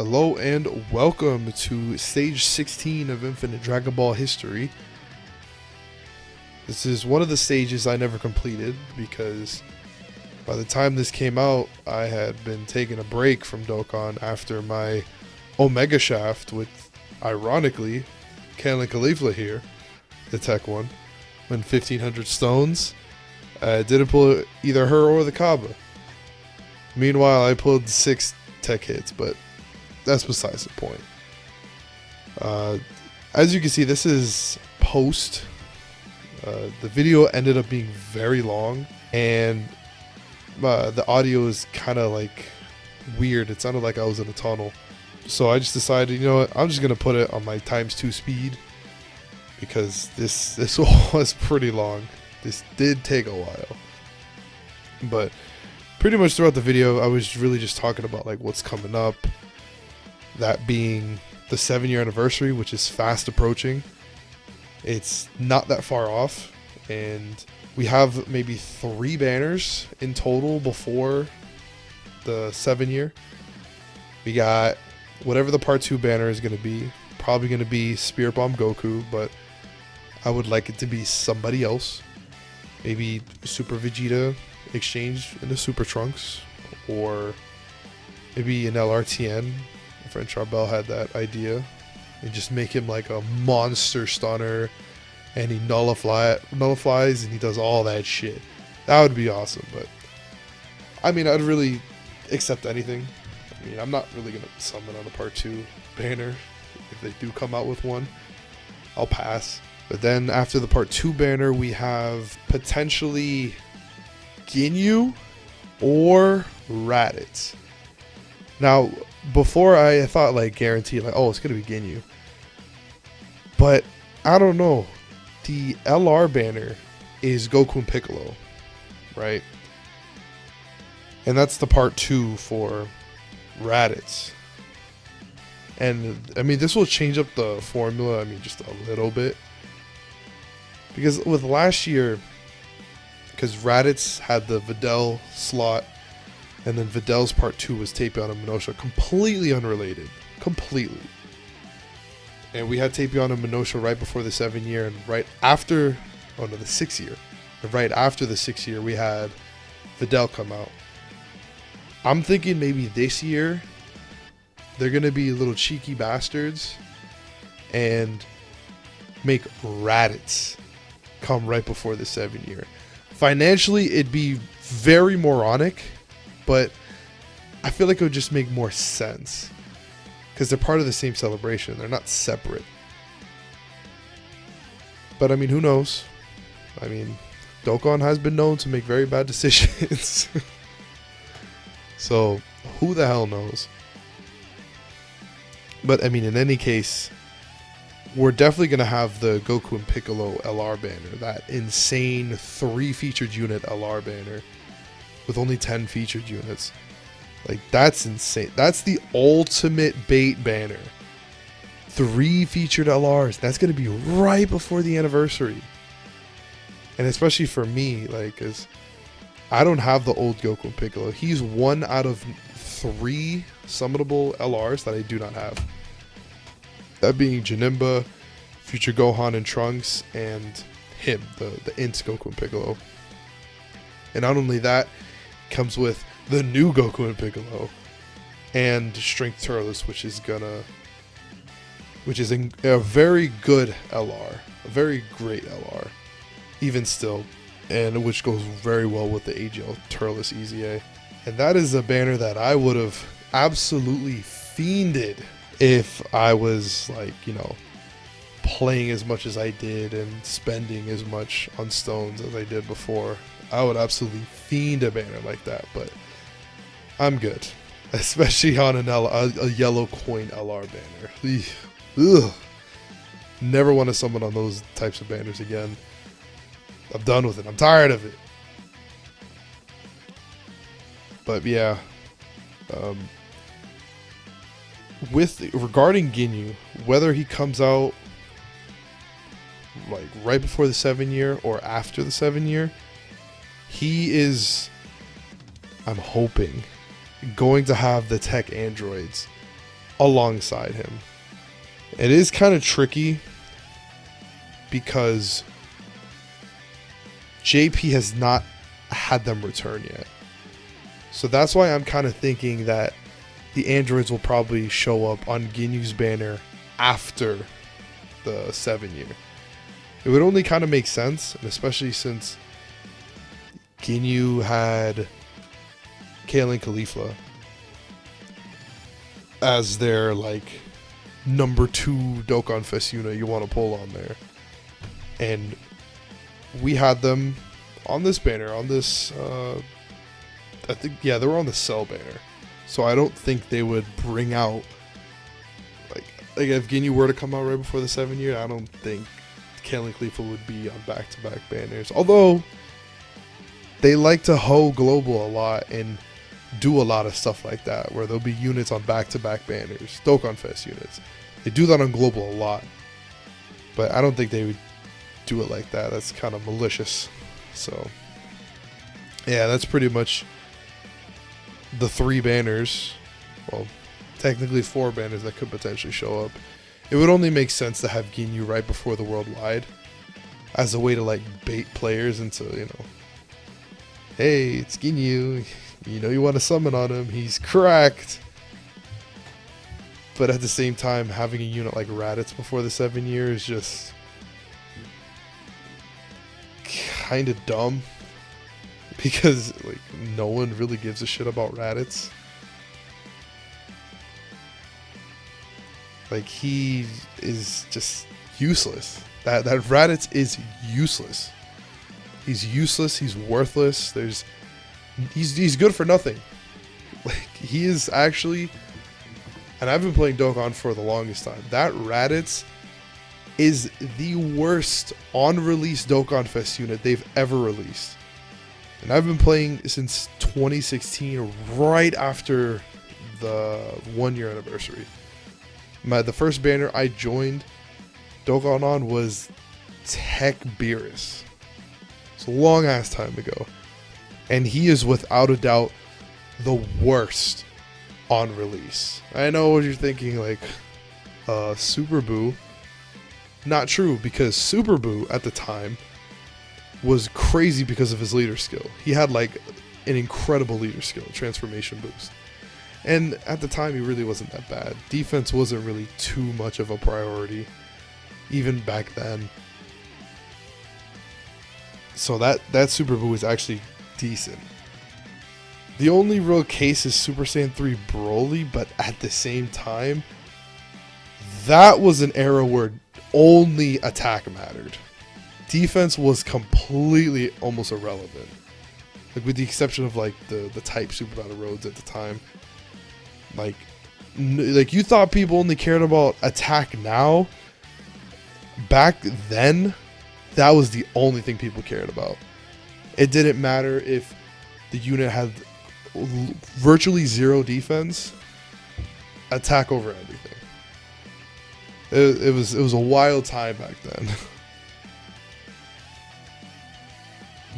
Hello and welcome to Stage 16 of Infinite Dragon Ball history. This is one of the stages I never completed because by the time this came out, I had been taking a break from Dokkan after my Omega Shaft with, ironically, Kaelin Caulifla here, the tech one, when 1500 stones. Didn't pull either her or the Kaba. Meanwhile, I pulled 6 tech hits, but that's besides the point. As you can see, this is post. The video ended up being very long, and the audio is kind of like weird. It sounded like I was in a tunnel. So I just decided, you know what, I'm just gonna put it on my ×2 speed because this was pretty long. This did take a while, but pretty much throughout the video, I was really just talking about like what's coming up. That being the 7-year anniversary, which is fast approaching. It's not that far off, and we have maybe 3 banners in total before the 7-year. We got whatever the part 2 banner is going to be. Probably going to be Spirit Bomb Goku, but I would like it to be somebody else. Maybe Super Vegeta exchanged into Super Trunks, or maybe an LRTN. My friend Charbel had that idea. And just make him like a monster stunner, and he nullifies and he does all that shit. That would be awesome, but I mean, I'd really accept anything. I mean, I'm not really going to summon on a part 2 banner. If they do come out with one, I'll pass. But then after the part 2 banner, we have potentially Ginyu or Raditz. Now, before I thought like guaranteed, like, oh, it's going to be Ginyu. But I don't know. The LR banner is Goku and Piccolo, right? And that's the part 2 for Raditz. And I mean, this will change up the formula, I mean, just a little bit. Because with last year, because Raditz had the Videl slot, and then Videl's part 2 was Tapion and Minosha, completely unrelated. Completely. And we had Tapion and Minosha right before the 7-year, and right after, oh no, the 6-year. And right after the 6-year, we had Videl come out. I'm thinking maybe this year, they're going to be little cheeky bastards and make Raditz come right before the 7-year. Financially, it'd be very moronic, but I feel like it would just make more sense because they're part of the same celebration. They're not separate. But I mean, who knows? I mean, Dokkan has been known to make very bad decisions. So who the hell knows? But I mean, in any case, we're definitely going to have the Goku and Piccolo LR banner. That insane 3 featured unit LR banner with only 10 featured units. Like, that's insane. That's the ultimate bait banner. 3 featured LRs. That's going to be right before the anniversary. And especially for me, like, because I don't have the old Goku and Piccolo. He's 1 out of 3 summonable LRs that I do not have. That being Janemba, Future Gohan and Trunks, and him, the Int Goku and Piccolo. And not only that, comes with the new Goku and Piccolo and Strength Turles, which is a very good LR, a very great LR, even still, and which goes very well with the AGL Turles EZA. And that is a banner that I would have absolutely fiended if I was, like, you know, playing as much as I did and spending as much on stones as I did before. I would absolutely fiend a banner like that, but I'm good. Especially on a yellow coin LR banner. Ugh. Never want to summon on those types of banners again. I'm done with it. I'm tired of it. But yeah. Regarding Ginyu, whether he comes out like right before the 7-year or after the 7-year, he is, I'm hoping, going to have the tech androids alongside him. It is kind of tricky because JP has not had them return yet. So that's why I'm kind of thinking that the androids will probably show up on Ginyu's banner after the 7 year. It would only kind of make sense, and especially since Ginyu had Kale and Caulifla as their like number 2 Dokkan Fest unit you want to pull on there. And we had them on this banner, on this, I think, yeah, they were on the Cell banner. So I don't think they would bring out, like if Ginyu were to come out right before the 7 year, I don't think Kale and Caulifla would be on back-to-back banners. Although, they like to hoe global a lot and do a lot of stuff like that, where there'll be units on back-to-back banners, Dokkan Fest units. They do that on global a lot, but I don't think they would do it like that. That's kind of malicious. So, yeah, that's pretty much the 3 banners. Well, technically 4 banners that could potentially show up. It would only make sense to have Ginyu right before the Worldwide as a way to like bait players into, you know, hey, it's Ginyu, you know you want to summon on him, he's cracked. But at the same time, having a unit like Raditz before the 7 year is just kind of dumb, because like no one really gives a shit about Raditz. Like, he is just useless. That Raditz is useless. He's useless. He's worthless. He's good for nothing. Like, he is actually, and I've been playing Dokkan for the longest time. That Raditz is the worst on-release Dokkan Fest unit they've ever released. And I've been playing since 2016, right after the 1 year anniversary. The first banner I joined Dokkan on was Tech Beerus. It's a long ass time ago. And he is without a doubt the worst on release. I know what you're thinking, like, Super Boo. Not true, because Super Boo at the time was crazy because of his leader skill. He had like an incredible leader skill, transformation boost. And at the time, he really wasn't that bad. Defense wasn't really too much of a priority, even back then. So that Super Boo is actually decent. The only real case is Super Saiyan 3 Broly, but at the same time, that was an era where only attack mattered. Defense was completely almost irrelevant. Like, with the exception of like the type Super Battle Roads at the time. Like you thought people only cared about attack now. Back then, that was the only thing people cared about. It didn't matter if the unit had virtually 0 defense. Attack over everything. It was a wild time back then.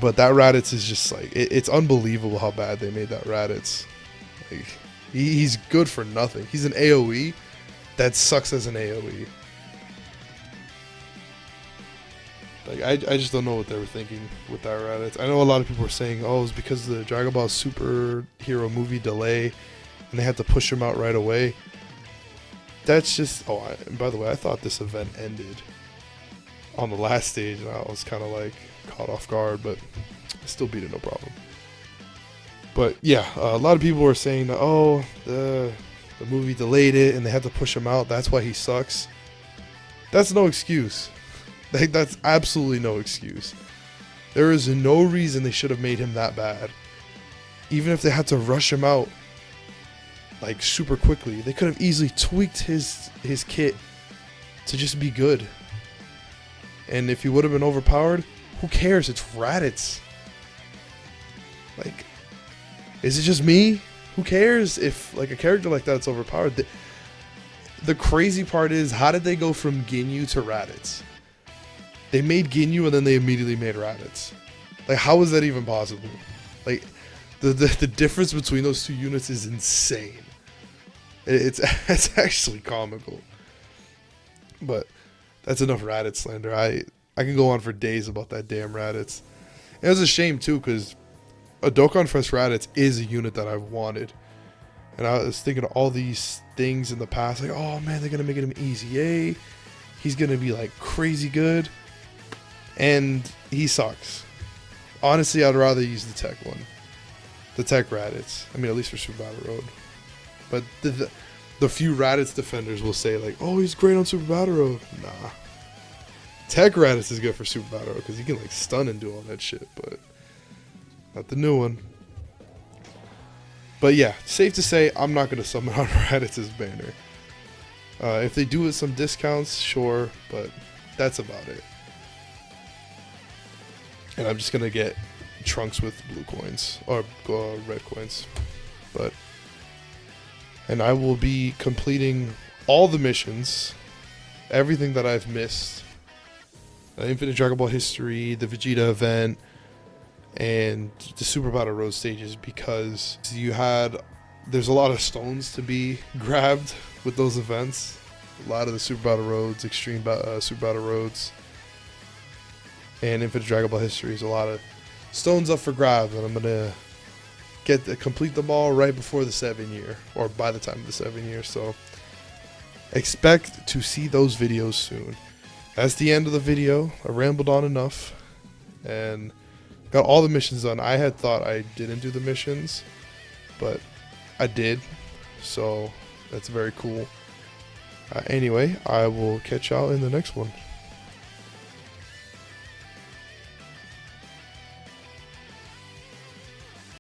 But that Raditz is just like, it's unbelievable how bad they made that Raditz. Like, he's good for nothing. He's an AoE that sucks as an AoE. Like, I just don't know what they were thinking with that Raditz. I know a lot of people were saying, oh, it's because of the Dragon Ball Superhero movie delay, and they had to push him out right away. That's just, and by the way, I thought this event ended on the last stage, and I was kind of like caught off guard, but I still beat it no problem. But yeah, a lot of people were saying that, oh, the movie delayed it and they had to push him out, that's why he sucks. That's no excuse. That's absolutely no excuse. There is no reason they should have made him that bad. Even if they had to rush him out like super quickly, they could have easily tweaked his kit to just be good. And if he would have been overpowered, who cares? It's Raditz. Like, is it just me? Who cares if like a character like that's overpowered? The crazy part is, how did they go from Ginyu to Raditz? They made Ginyu and then they immediately made Raditz. Like, how is that even possible? Like, the difference between those two units is insane. It's it's actually comical. But that's enough Raditz slander. I can go on for days about that damn Raditz. And it was a shame too, because a Dokkan Fresh Raditz is a unit that I've wanted. And I was thinking of all these things in the past, like, oh man, they're gonna make him easy A. He's gonna be like crazy good. And he sucks. Honestly, I'd rather use the tech one. The tech Raditz. I mean, at least for Super Battle Road. But the few Raditz defenders will say, like, oh, he's great on Super Battle Road. Nah. Tech Raditz is good for Super Battle Road because he can, like, stun and do all that shit. But not the new one. But yeah, safe to say, I'm not going to summon on Raditz's banner. If they do with some discounts, sure. But that's about it. And I'm just going to get Trunks with blue coins. Or red coins. And I will be completing all the missions. Everything that I've missed. Infinite Dragon Ball History, the Vegeta event, and the Super Battle Road stages, because there's a lot of stones to be grabbed with those events. A lot of the Super Battle Roads, Super Battle Roads, and Infinite Dragon Ball History is a lot of stones up for grabs, and I'm gonna complete them all right before the 7-year, or by the time of the 7-year. So expect to see those videos soon. That's the end of the video. I rambled on enough and got all the missions done. I had thought I didn't do the missions, but I did, so that's very cool. Anyway, I will catch y'all in the next one.